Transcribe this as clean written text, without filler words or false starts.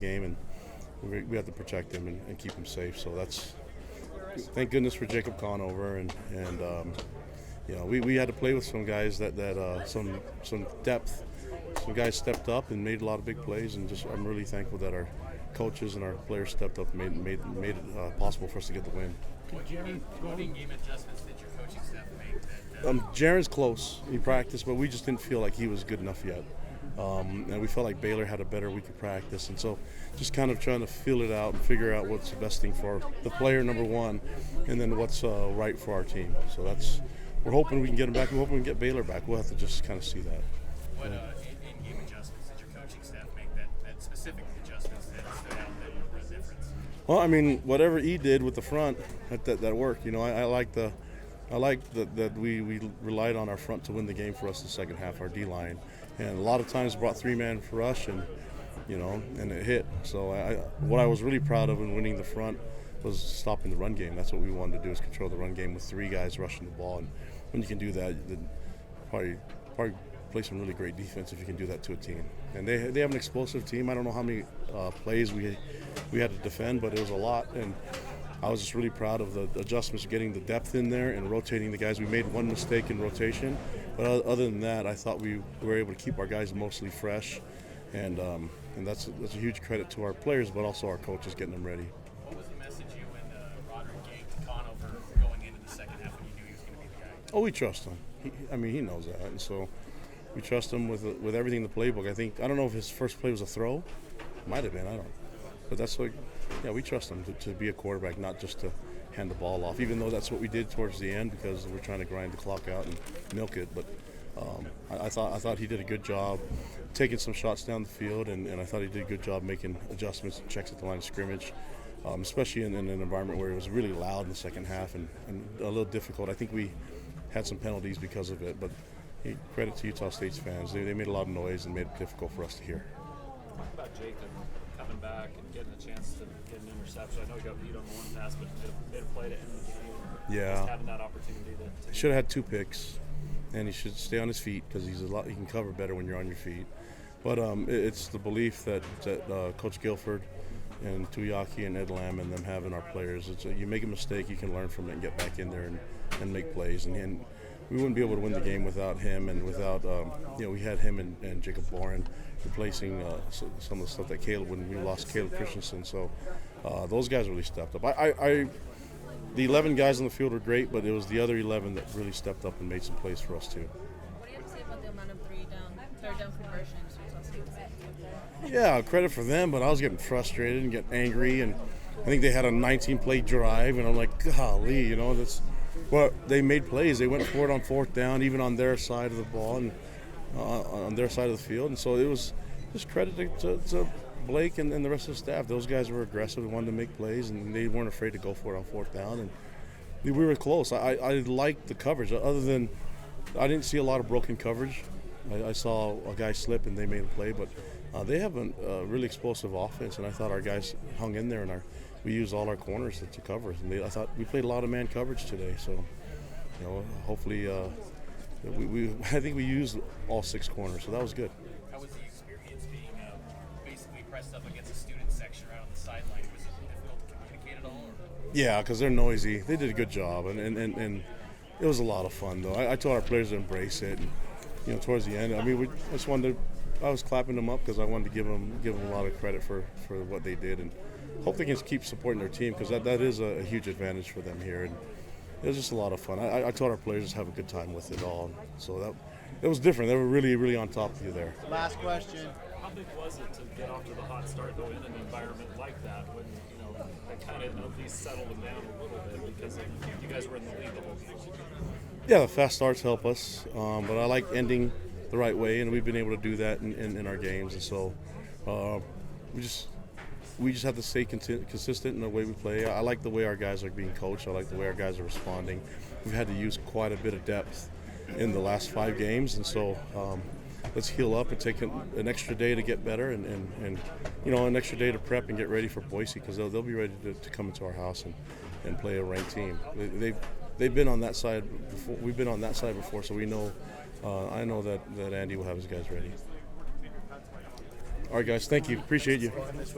game, and we have to protect him and keep him safe. So that's thank goodness for Jacob Conover, and we had to play with some guys that some depth. Some guys stepped up and made a lot of big plays, and I'm really thankful that our coaches and our players stepped up and made it possible for us to get the win. What in-game adjustments did your coaching staff make? Jaren's close. He practiced, but we just didn't feel like he was good enough yet. And we felt like Baylor had a better week of practice. And so just kind of trying to feel it out and figure out what's the best thing for the player, number one, and then what's right for our team. So we're hoping we can get him back. We're hoping we can get Baylor back. We'll have to just kind of see that. What in-game adjustments did your coaching staff make that specific adjustments that stood out that were the difference? Well, I mean, whatever he did with the front, that worked. I like that we relied on our front to win the game for us the second half, our D-line. And a lot of times brought three-man for rush, and it hit. So what I was really proud of in winning the front was stopping the run game. That's what we wanted to do, is control the run game with three guys rushing the ball. And when you can do that, then probably play some really great defense if you can do that to a team. And they have an explosive team. I don't know how many plays we had to defend, but it was a lot. And I was just really proud of the adjustments, getting the depth in there and rotating the guys. We made one mistake in rotation, but other than that, I thought we were able to keep our guys mostly fresh, and that's a huge credit to our players, but also our coaches getting them ready. What was the message you and Roderick gave to Conover going into the second half when you knew he was going to be the guy? Oh, we trust him. He knows that, and so we trust him with everything in the playbook. I don't know if his first play was a throw. Might have been. I don't know. But that's like, yeah, we trust him to be a quarterback, not just to hand the ball off, even though that's what we did towards the end because we're trying to grind the clock out and milk it. But I thought he did a good job taking some shots down the field, and I thought he did a good job making adjustments and checks at the line of scrimmage, especially in an environment where it was really loud in the second half and a little difficult. I think we had some penalties because of it, but credit to Utah State's fans. They made a lot of noise and made it difficult for us to hear. Talk about Jacob coming back and getting a chance to get an interception. I know he got beat on the one pass, but made a play to end the game. Yeah. Just having that opportunity to should have had 2 picks, and he should stay on his feet because he can cover better when you're on your feet. But it's the belief that Coach Guilford and Tuyaki and Ed Lamb and them have in our players. You make a mistake, you can learn from it and get back in there and make plays. And we wouldn't be able to win the game without him and without, we had him and Jacob Lauren replacing some of the stuff that when we lost Caleb Christensen. So those guys really stepped up. The 11 guys on the field were great, but it was the other 11 that really stepped up and made some plays for us too. What do you have to say about the amount of third down conversions? Yeah, credit for them, but I was getting frustrated and getting angry, and I think they had a 19-play drive, and I'm like, golly, they made plays. They went for it on fourth down, even on their side of the ball and on their side of the field, and so it was just credit to Blake and the rest of the staff. Those guys were aggressive and wanted to make plays, and they weren't afraid to go for it on fourth down, and we were close. I liked the coverage, other than I didn't see a lot of broken coverage. I saw a guy slip and they made a play, but they have a really explosive offense, and I thought our guys hung in there, and we used all our corners to cover. And I thought we played a lot of man coverage today, so hopefully I think we used all 6 corners, so that was good. How was the experience being basically pressed up against a student section right on the sideline? Was it difficult to communicate at all? Yeah, because they're noisy. They did a good job, and it was a lot of fun, though. I told our players to embrace it, and towards the end, I was clapping them up because I wanted to give them a lot of credit for what they did, and hope they can keep supporting their team because that is a huge advantage for them here. And it was just a lot of fun. I told our players just have a good time with it all. So it was different. They were really, really on top of you there. Last question. How big was it to get off to the hot start, though, in an environment like that when that kind of at least settled them down a little bit because you guys were in the lead the whole game? Yeah, the fast starts help us, but I like ending the right way, and we've been able to do that in our games. And so we just have to stay consistent in the way we play. I like the way our guys are being coached. I like the way our guys are responding. We've had to use quite a bit of depth in the last 5 games, and so let's heal up and take an extra day to get better, and an extra day to prep and get ready for Boise, because they'll be ready to come into our house and play a ranked team. They've been on that side before. We've been on that side before, so we know. I know that Andy will have his guys ready. All right, guys. Thank you. Appreciate you. This way.